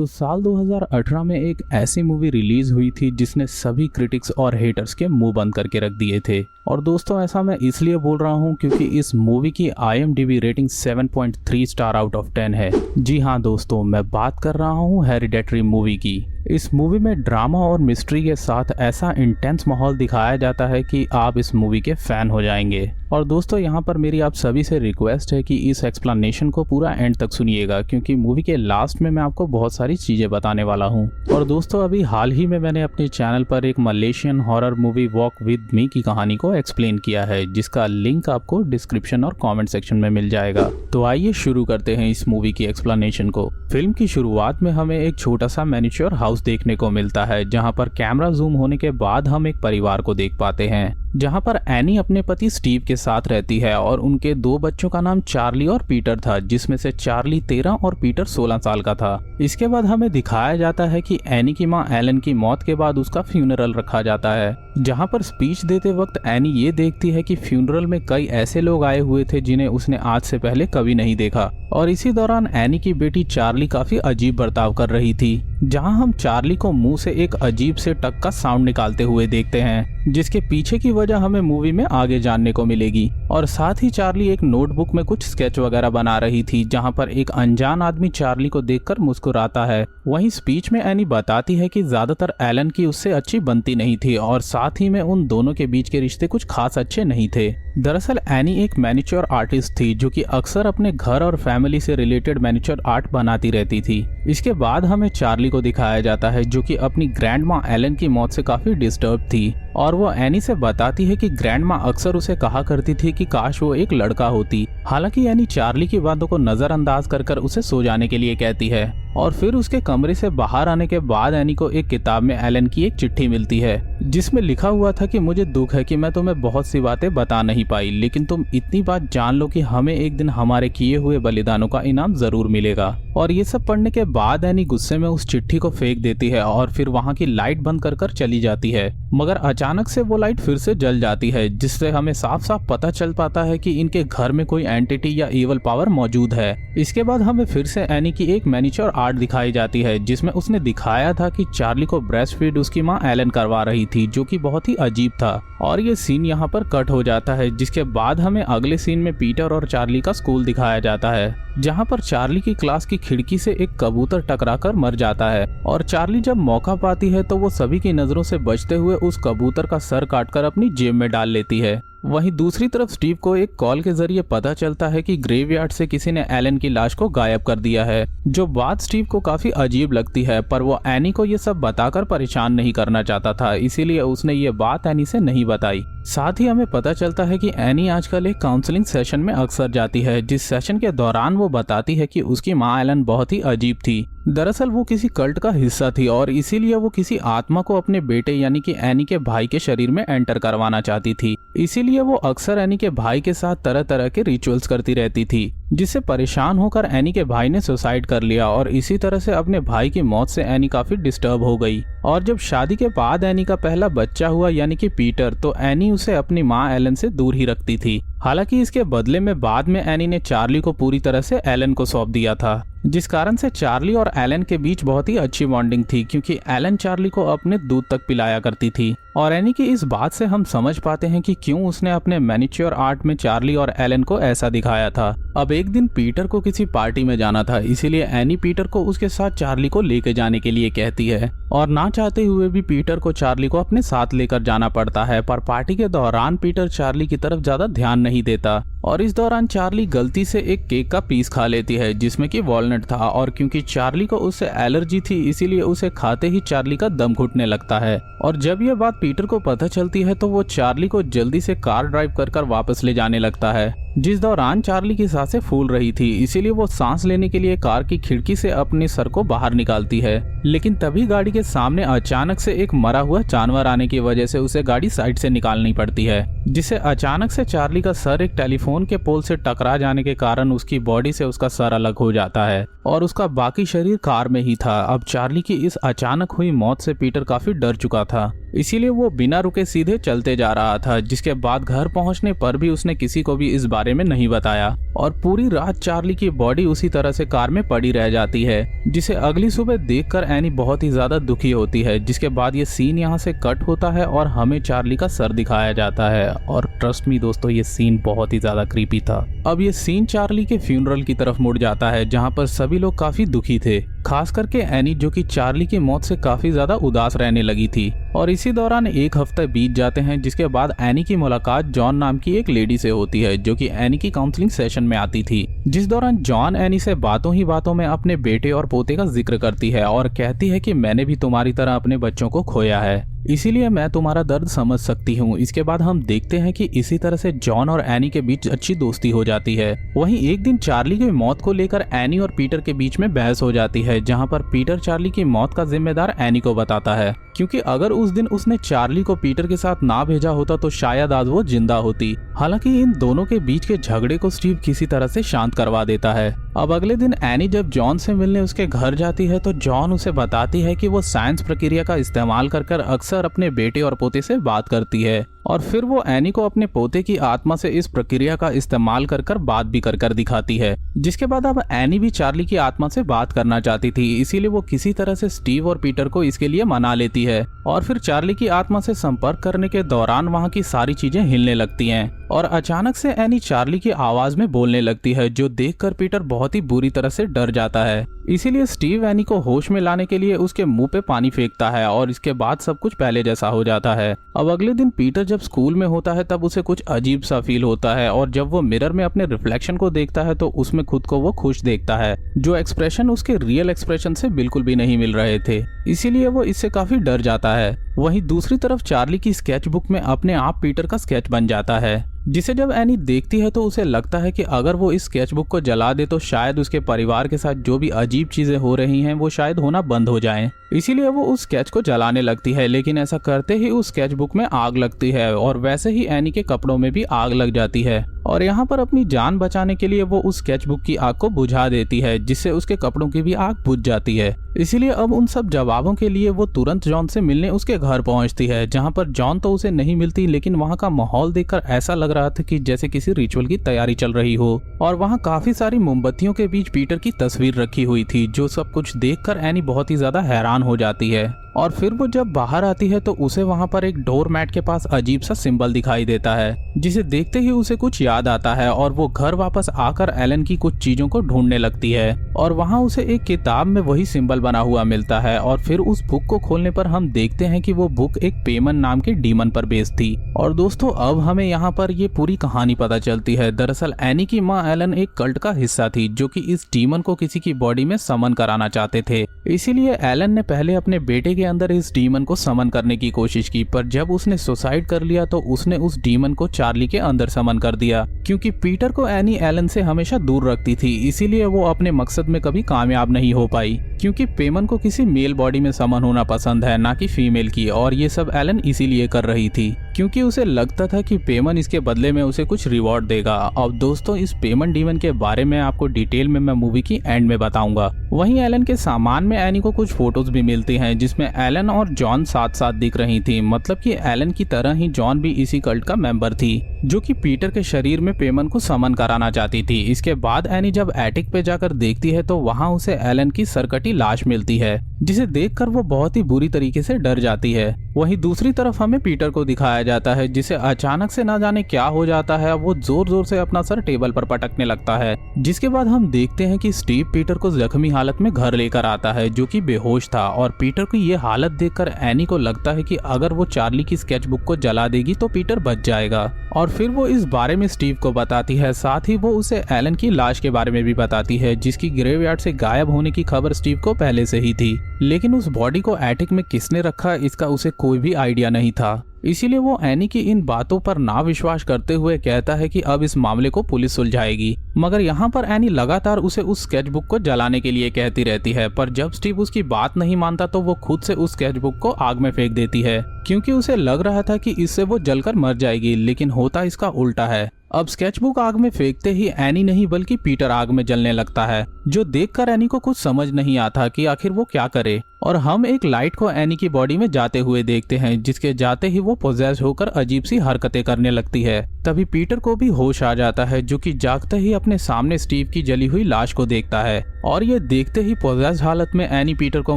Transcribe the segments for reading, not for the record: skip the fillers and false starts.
तो साल 2018 में एक ऐसी मूवी रिलीज हुई थी जिसने सभी क्रिटिक्स और हेटर्स के मुंह बंद करके रख दिए थे। और दोस्तों ऐसा मैं इसलिए बोल रहा हूं क्योंकि इस मूवी की IMDb rating 7.3 star out of 10 है। जी हाँ दोस्तों, मैं बात कर रहा हूं हेरिडेटरी मूवी की। इस मूवी में ड्रामा और मिस्ट्री के साथ ऐसा इंटेंस माहौल दिखाया जाता है कि आप इस मूवी के फैन हो जाएंगे। और दोस्तों यहाँ पर मेरी आप सभी से रिक्वेस्ट है कि इस एक्सप्लेनेशन को पूरा एंड तक सुनिएगा, क्योंकि मूवी के लास्ट में मैं आपको बहुत सारी चीजें बताने वाला हूँ। और दोस्तों अभी हाल ही में मैंने अपने चैनल पर एक Malaysian horror movie walk with me की कहानी को एक्सप्लेन किया है, जिसका लिंक आपको डिस्क्रिप्शन और कमेंट सेक्शन में मिल जाएगा। तो आइए शुरू करते हैं इस मूवी की एक्सप्लेनेशन को। फिल्म की शुरुआत में हमें एक छोटा सा मैनिक्योर हाउस देखने को मिलता है, जहाँ पर कैमरा जूम होने के बाद हम एक परिवार को देख पाते हैं, जहाँ पर एनी अपने पति स्टीव के साथ रहती है और उनके दो बच्चों का नाम चार्ली और पीटर था, जिसमें से चार्ली 13 और पीटर 16 साल का था। इसके बाद हमें दिखाया जाता है कि एनी की मां एलन की मौत के बाद उसका फ्यूनरल रखा जाता है, जहाँ पर स्पीच देते वक्त एनी ये देखती है कि फ्यूनरल में कई ऐसे लोग आए हुए थे जिन्हें उसने आज से पहले कभी नहीं देखा। और इसी दौरान एनी की बेटी चार्ली काफी अजीब बर्ताव कर रही थी, जहां हम चार्ली को मुंह से एक अजीब से टक का साउंड निकालते हुए देखते हैं, जिसके पीछे की वजह हमें मूवी में आगे जानने को मिलेगी। और साथ ही चार्ली एक नोटबुक में कुछ स्केच वगैरह बना रही थी, जहां पर एक अनजान आदमी चार्ली को देखकर मुस्कुराता है। वहीं स्पीच में एनी बताती है कि ज्यादातर एलन की उससे अच्छी बनती नहीं थी और साथ ही में उन दोनों के बीच के रिश्ते कुछ खास अच्छे नहीं थे। दरअसल एनी एक मैनिक्योर आर्टिस्ट थी जो कि अक्सर अपने घर और फैमिली से रिलेटेड मैनिक्योर आर्ट बनाती रहती थी। इसके बाद हमें चार्ली को दिखाया जाता है जो कि अपनी ग्रैंड माँ एलन की मौत से काफी डिस्टर्ब थी, और वो एनी से बताती है कि ग्रैंड माँ अक्सर उसे कहा करती थी कि काश वो एक लड़का होती। हालांकि एनी चार्ली की बातों को नजरअंदाज कर उसे सो जाने के लिए कहती है। और फिर उसके कमरे से बाहर आने के बाद एनी को एक किताब में एलन की एक चिट्ठी मिलती है, जिसमें लिखा हुआ था कि मुझे दुख है कि मैं तुम्हें बहुत सी बातें बता नहीं पाई, लेकिन तुम इतनी बात जान लो कि हमें एक दिन हमारे किए हुए बलिदानों का इनाम जरूर मिलेगा। और ये सब पढ़ने के बाद एनी गुस्से में उस चिट्ठी को फेंक देती है और फिर वहाँ की लाइट बंद कर चली जाती है। मगर अचानक से वो लाइट फिर से जल जाती है, जिससे हमें साफ साफ पता चल पाता है कि इनके घर में कोई एंटिटी या इवल पावर मौजूद है। इसके बाद हमें फिर से एनी की एक मैनिक्योर आर्ट दिखाई जाती है, जिसमें उसने दिखाया था कि चार्ली को ब्रेस्ट फीड उसकी मां एलन करवा रही थी, जो कि बहुत ही अजीब था। और ये सीन यहाँ पर कट हो जाता है, जिसके बाद हमें अगले सीन में पीटर और चार्ली का स्कूल दिखाया जाता है, जहाँ पर चार्ली की क्लास की खिड़की से एक कबूतर टकराकर मर जाता है। और चार्ली जब मौका पाती है तो वो सभी की नजरों से बचते हुए उस कबूतर का सर काटकर अपनी जेब में डाल लेती है। वहीं दूसरी तरफ स्टीव को एक कॉल के जरिए पता चलता है कि ग्रेवयार्ड से किसी ने एलन की लाश को गायब कर दिया है, जो बात स्टीव को काफी अजीब लगती है, पर वो एनी को ये सब बताकर परेशान नहीं करना चाहता था, इसीलिए उसने ये बात एनी से नहीं बताई। साथ ही हमें पता चलता है कि एनी आजकल एक काउंसलिंग सेशन में अक्सर जाती है, जिस सेशन के दौरान वो बताती है कि उसकी माँ एलन बहुत ही अजीब थी। दरअसल वो किसी कल्ट का हिस्सा थी और इसीलिए वो किसी आत्मा को अपने बेटे यानी कि एनी के भाई के शरीर में एंटर करवाना चाहती थी। इसीलिए वो अक्सर एनी के भाई के साथ तरह तरह के रिचुअल्स करती रहती थी, जिससे परेशान होकर एनी के भाई ने सुसाइड कर लिया। और इसी तरह से अपने भाई की मौत से एनी काफी डिस्टर्ब हो गई। और जब शादी के बाद एनी का पहला बच्चा हुआ यानी कि पीटर, तो एनी उसे अपनी माँ एलन से दूर ही रखती थी। हालांकि इसके बदले में बाद में एनी ने चार्ली को पूरी तरह से एलन को सौंप दिया था, जिस कारण से चार्ली और एलन के बीच बहुत ही अच्छी बॉन्डिंग थी, क्योंकि एलन चार्ली को अपने दूध तक पिलाया करती थी। और एनी की इस बात से हम समझ पाते हैं कि क्यों उसने अपने मैनिक्योर आर्ट में चार्ली और एलन को ऐसा दिखाया था। अब एक दिन पीटर को किसी पार्टी में जाना था, इसीलिए एनी पीटर को उसके साथ चार्ली को लेकर जाने के लिए कहती है। और ना चाहते हुए भी पीटर को चार्ली को अपने साथ लेकर जाना पड़ता है, पर पार्टी के दौरान पीटर चार्ली की तरफ ज्यादा ध्यान नहीं देता। और इस दौरान चार्ली गलती से एक केक का पीस खा लेती है, जिसमें कि वॉलनट था, और क्योंकि चार्ली को उससे एलर्जी थी इसीलिए उसे खाते ही चार्ली का दम घुटने लगता है। और जब यह बात पीटर को पता चलती है तो वो चार्ली को जल्दी से कार ड्राइव कर वापस ले जाने लगता है, जिस दौरान चार्ली की सांसें फूल रही थी, इसीलिए वो सांस लेने के लिए कार की खिड़की से अपने सर को बाहर निकालती है। लेकिन तभी गाड़ी के सामने अचानक से एक मरा हुआ जानवर आने की वजह से उसे गाड़ी साइड से निकालनी पड़ती है, जिससे अचानक से चार्ली का सर एक टेलीफोन के पोल से टकरा जाने के कारण उसकी बॉडी से उसका सर अलग हो जाता है और उसका बाकी शरीर कार में ही था। अब चार्ली की इस अचानक हुई मौत से पीटर काफी डर चुका था, इसीलिए वो बिना रुके सीधे चलते जा रहा था, जिसके बाद घर पहुंचने पर भी उसने किसी को भी इस बारे में नहीं बताया और पूरी रात चार्ली की बॉडी उसी तरह से कार में पड़ी रह जाती है, जिसे अगली सुबह देखकर एनी बहुत ही ज्यादा दुखी होती है। जिसके बाद ये सीन यहाँ से कट होता है और हमें चार्ली का सर दिखाया जाता है और ट्रस्ट मी दोस्तों, ये सीन बहुत ही ज्यादा क्रीपी था। अब ये सीन चार्ली के फ्यूनरल की तरफ मुड़ जाता है, जहाँ पर सभी लोग काफी दुखी थे, खास करके एनी जो कि चार्ली की मौत से काफी ज्यादा उदास रहने लगी थी। और इसी दौरान एक हफ्ता बीत जाते हैं, जिसके बाद एनी की मुलाकात जॉन नाम की एक लेडी से होती है, जो कि एनी की काउंसलिंग सेशन में आती थी, जिस दौरान जॉन एनी से बातों ही बातों में अपने बेटे और पोते का जिक्र करती है और कहती है कि मैंने भी तुम्हारी तरह अपने बच्चों को खोया है, इसीलिए मैं तुम्हारा दर्द समझ सकती हूँ। इसके बाद हम देखते हैं कि इसी तरह से जॉन और एनी के बीच अच्छी दोस्ती हो जाती है। वहीं एक दिन चार्ली की मौत को लेकर एनी और पीटर के बीच में बहस हो जाती है, जहाँ पर पीटर चार्ली की मौत का जिम्मेदार एनी को बताता है, क्योंकि अगर उस दिन उसने चार्ली को पीटर के साथ ना भेजा होता तो शायद आज वो जिंदा होती। हालांकि इन दोनों के बीच के झगड़े को स्टीव किसी तरह से शांत करवा देता है। अब अगले दिन एनी जब जॉन से मिलने उसके घर जाती है तो जॉन उसे बताती है कि वो साइंस प्रक्रिया का इस्तेमाल कर अक्सर अपने बेटे और पोते से बात करती है और फिर वो एनी को अपने पोते की आत्मा से इस प्रक्रिया का इस्तेमाल कर बात भी कर दिखाती है। जिसके बाद अब एनी भी चार्ली की आत्मा से बात करना चाहती थी, इसीलिए वो किसी तरह से स्टीव और पीटर को इसके लिए मना लेती है और फिर चार्ली की आत्मा से संपर्क करने के दौरान वहाँ की सारी चीजें हिलने लगती हैं और अचानक से एनी चार्ली की आवाज में बोलने लगती है, जो देखकर पीटर बहुत ही बुरी तरह से डर जाता है। इसीलिए स्टीव एनी को होश में लाने के लिए उसके मुंह पे पानी फेंकता है और इसके बाद सब कुछ पहले जैसा हो जाता है। अब अगले दिन पीटर जब स्कूल में होता है तब उसे कुछ अजीब सा फील होता है और जब वो मिरर में अपने रिफ्लेक्शन को देखता है तो उसमें खुद को वो खुश देखता है, जो एक्सप्रेशन उसके रियल एक्सप्रेशन से बिल्कुल भी नहीं मिल रहे थे, इसीलिए वो इससे काफी डर जाता है। वहीं दूसरी तरफ चार्ली की स्केच बुक में अपने आप पीटर का स्केच बन जाता है, जिसे जब एनी देखती है तो उसे लगता है कि अगर वो इस स्केच बुक को जला दे तो शायद उसके परिवार के साथ जो भी अजीब चीजें हो रही हैं वो शायद होना बंद हो जाएं। इसीलिए वो उस स्केच को जलाने लगती है, लेकिन ऐसा करते ही उस स्केच बुक में आग लगती है और वैसे ही एनी के कपड़ों में भी आग लग जाती है और यहाँ पर अपनी जान बचाने के लिए वो उस स्केच बुक की आग को बुझा देती है, जिससे उसके कपड़ों की भी आग बुझ जाती है। इसीलिए अब उन सब जवाबों के लिए वो तुरंत जॉन से मिलने उसके घर पहुंचती है, जहाँ पर जॉन तो उसे नहीं मिलती, लेकिन वहाँ का माहौल देखकर ऐसा लग रहा था कि जैसे किसी रिचुअल की तैयारी चल रही हो और वहाँ काफी सारी मोमबत्तियों के बीच पीटर की तस्वीर रखी हुई थी, जो सब कुछ देखकर एनी बहुत ही ज्यादा हैरान हो जाती है। और फिर वो जब बाहर आती है तो उसे वहाँ पर एक डोर मैट के पास अजीब सा सिंबल दिखाई देता है, जिसे देखते ही उसे कुछ याद आता है और वो घर वापस आकर एलन की कुछ चीजों को ढूंढने लगती है और वहाँ उसे एक किताब में वही सिंबल बना हुआ मिलता है और फिर उस बुक को खोलने पर हम देखते हैं कि वो बुक एक पेमन नाम के डीमन पर बेस्ड थी। और दोस्तों अब हमें यहाँ पर ये पूरी कहानी पता चलती है। दरअसल एनी की माँ एलन एक कल्ट का हिस्सा थी, जो कि इस डीमन को किसी की बॉडी में समन कराना चाहते थे। इसीलिए एलन ने पहले अपने बेटे के अंदर इस डीमन को समन करने की कोशिश की, पर जब उसने सुसाइड कर लिया तो उसने उस डीमन को चार्ली के अंदर समन कर दिया, क्योंकि पीटर को एनी एलन से हमेशा दूर रखती थी। इसीलिए वो अपने मकसद में कभी कामयाब नहीं हो पाई, क्योंकि पेमन को किसी मेल बॉडी में समन होना पसंद है, ना कि फीमेल की। और ये सब एलन इसीलिए कर रही थी क्योंकि उसे लगता था कि पेमन इसके बदले में उसे कुछ रिवॉर्ड देगा। अब दोस्तों इस पेमन डीमन के बारे में आपको डिटेल में मैं मूवी की एंड में बताऊंगा। वहीं एलन के सामान में एनी को कुछ फोटोज भी मिलती हैं, जिसमें एलन और जॉन साथ साथ दिख रही थी। मतलब कि एलन की तरह ही जॉन भी इसी कल्ट का मेंबर थी, जो कि पीटर के शरीर में पेमन को समन कराना चाहती थी। इसके बाद एनी जब एटिक पे जाकर देखती है तो वहाँ उसे एलन की सरकटी लाश मिलती है, जिसे देखकर वो बहुत ही बुरी तरीके से डर जाती है। वहीं दूसरी तरफ हमें पीटर को दिखाया जाता है, जिसे अचानक से ना जाने क्या हो जाता है, वो जोर जोर से अपना सर टेबल पर पटकने लगता है। जिसके बाद हम देखते हैं कि स्टीव पीटर को जख्मी हालत में घर लेकर आता है, जो कि बेहोश था। और पीटर की ये हालत देखकर एनी को लगता है कि अगर वो चार्ली की स्केच बुक को जला देगी तो पीटर बच जाएगा। और फिर वो इस बारे में स्टीव को बताती है, साथ ही वो उसे एलन की लाश के बारे में भी बताती है, जिसकी ग्रेवयार्ड से गायब होने की खबर स्टीव को पहले से ही थी, लेकिन उस बॉडी को एटिक में किसने रखा इसका उसे कोई भी आइडिया नहीं था। इसीलिए वो एनी की इन बातों पर ना विश्वास करते हुए कहता है कि अब इस मामले को पुलिस सुलझाएगी। मगर यहाँ पर एनी लगातार उसे उस स्केचबुक को जलाने के लिए कहती रहती है, पर जब स्टीव उसकी बात नहीं मानता तो वो खुद से उस स्केचबुक को आग में फेंक देती है, क्योंकि उसे लग रहा था कि इससे वो जलकर मर जाएगी, लेकिन होता इसका उल्टा है। अब स्केचबुक आग में फेंकते ही एनी नहीं बल्कि पीटर आग में जलने लगता है, जो देखकर एनी को कुछ समझ नहीं आता कि आखिर वो क्या करे। और हम एक लाइट को एनी की बॉडी में जाते हुए देखते हैं, जिसके जाते ही वो पोजेस होकर अजीब सी हरकतें करने लगती है। तभी पीटर को भी होश आ जाता है, जो कि जागते ही अपने सामने स्टीव की जली हुई लाश को देखता है, और ये देखते ही पोजेस हालत में एनी पीटर को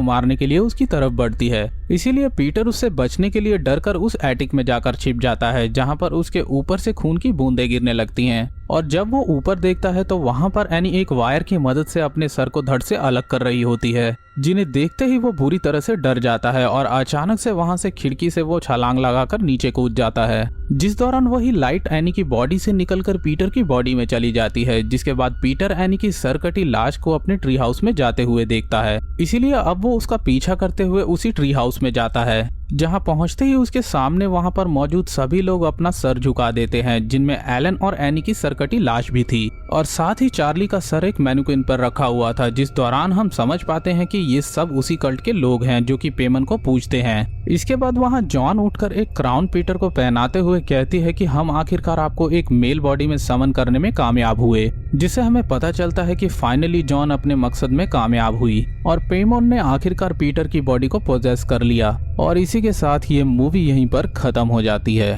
मारने के लिए उसकी तरफ बढ़ती है। इसीलिए पीटर उससे बचने के लिए डरकर उस एटिक में जाकर छिप जाता है, जहाँ पर उसके ऊपर से खून की बूंदें गिरने लगती हैं। और जब वो ऊपर देखता है तो वहाँ पर एनी एक वायर की मदद से अपने सर को धड़ से अलग कर रही होती है, जिन्हें देखते ही वो बुरी तरह से डर जाता है और अचानक से वहाँ से खिड़की से वो छलांग लगाकर नीचे कूद जाता है, जिस दौरान वही लाइट एनी की बॉडी से निकलकर पीटर की बॉडी में चली जाती है। जिसके बाद पीटर एनी की सरकटी लाश को अपने ट्री हाउस में जाते हुए देखता है, इसीलिए अब वो उसका पीछा करते हुए उसी ट्री हाउस में जाता है, जहां पहुंचते ही उसके सामने वहां पर मौजूद सभी लोग अपना सर झुका देते हैं, जिनमें एलन और एनी की सरकटी लाश भी थी, और साथ ही चार्ली का सर एक मैनुकिन पर रखा हुआ था, जिस दौरान हम समझ पाते हैं कि ये सब उसी कल्ट के लोग हैं जो कि पेमन को पूछते हैं। इसके बाद वहां जॉन उठकर एक क्राउन पीटर को पहनाते हुए कहती है कि हम आखिरकार आपको एक मेल बॉडी में समन करने में कामयाब हुए, जिससे हमें पता चलता है कि फाइनली जॉन अपने मकसद में कामयाब हुई और पेमन ने आखिरकार पीटर की बॉडी को पोजेस कर लिया। और इसी के साथ ये मूवी यहीं पर खत्म हो जाती है।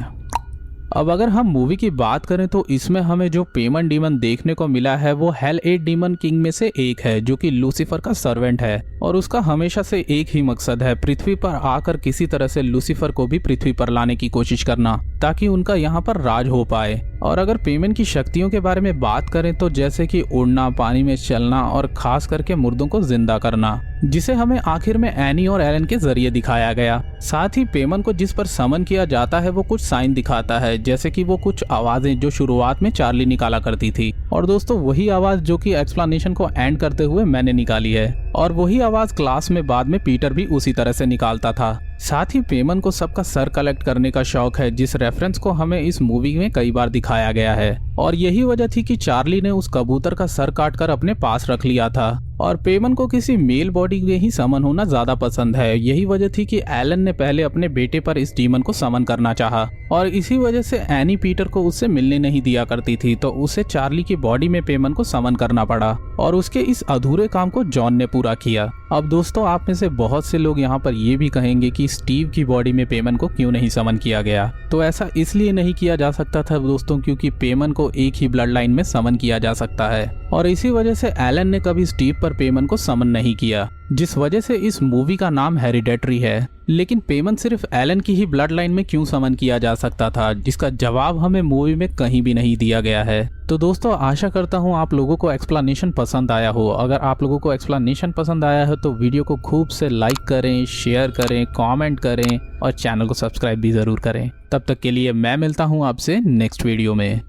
अब अगर हम मूवी की बात करें तो इसमें हमें जो पेमन डीमन देखने को मिला है वो हेल 8 डीमन किंग में से एक है, जो कि लूसीफर का सर्वेंट है, और उसका हमेशा से एक ही मकसद है, पृथ्वी पर आकर किसी तरह से लूसीफर को भी पृथ्वी पर लाने की कोशिश करना, ताकि उनका यहाँ पर राज हो पाए। और अगर पेमन की शक्तियों के बारे में बात करें तो जैसे कि उड़ना, पानी में चलना और खास करके मुर्दों को जिंदा करना, जिसे हमें आखिर में एनी और एलन के जरिए दिखाया गया। साथ ही पेमन को जिस पर समन किया जाता है वो कुछ साइन दिखाता है, जैसे कि वो कुछ आवाजें जो शुरुआत में चार्ली निकाला करती थी, और दोस्तों वही आवाज जो कि एक्सप्लेनेशन को एंड करते हुए मैंने निकाली है, और वही आवाज क्लास में बाद में पीटर भी उसी तरह से निकालता था। साथ ही पेमन को सबका सर कलेक्ट करने का शौक है, जिस रेफरेंस को हमें इस मूवी में कई बार दिखाया गया है, और यही वजह थी कि चार्ली ने उस कबूतर का सर काटकर अपने पास रख लिया था। और पेमन को किसी मेल बॉडी में ही समन होना ज्यादा पसंद है। यही वजह थी कि एलन ने पहले अपने बेटे पर इस डीमन को समन करना चाहा, और इसी वजह से एनी पीटर को उससे मिलने नहीं दिया करती थी, तो उसे चार्ली की बॉडी में पेमन को समन करना पड़ा, और उसके इस अधूरे काम को जॉन ने पूरा किया। अब दोस्तों आप में से बहुत से लोग यहाँ पर ये भी कहेंगे कि स्टीव की बॉडी में पेमन को क्यों नहीं समन किया गया। तो ऐसा इसलिए नहीं किया जा सकता था दोस्तों, क्योंकि पेमन को एक ही ब्लड लाइन में समन किया जा सकता है, और इसी वजह से एलन ने कभी स्टीव पर पेमन को समन नहीं किया, जिस वजह से इस मूवी का नाम हेरिडेटरी है। लेकिन पेमन सिर्फ एलन की ही ब्लड लाइन में क्यों समन किया जा सकता था, जिसका जवाब हमें मूवी में कहीं भी नहीं दिया गया है। तो दोस्तों आशा करता हूँ आप लोगों को एक्सप्लेनेशन पसंद आया हो। अगर आप लोगों को एक्सप्लेनेशन पसंद आया है तो वीडियो को खूब से लाइक करें, शेयर करें, कमेंट करें और चैनल को सब्सक्राइब भी जरूर करें। तब तक के लिए मैं मिलता हूँ आपसे नेक्स्ट वीडियो में।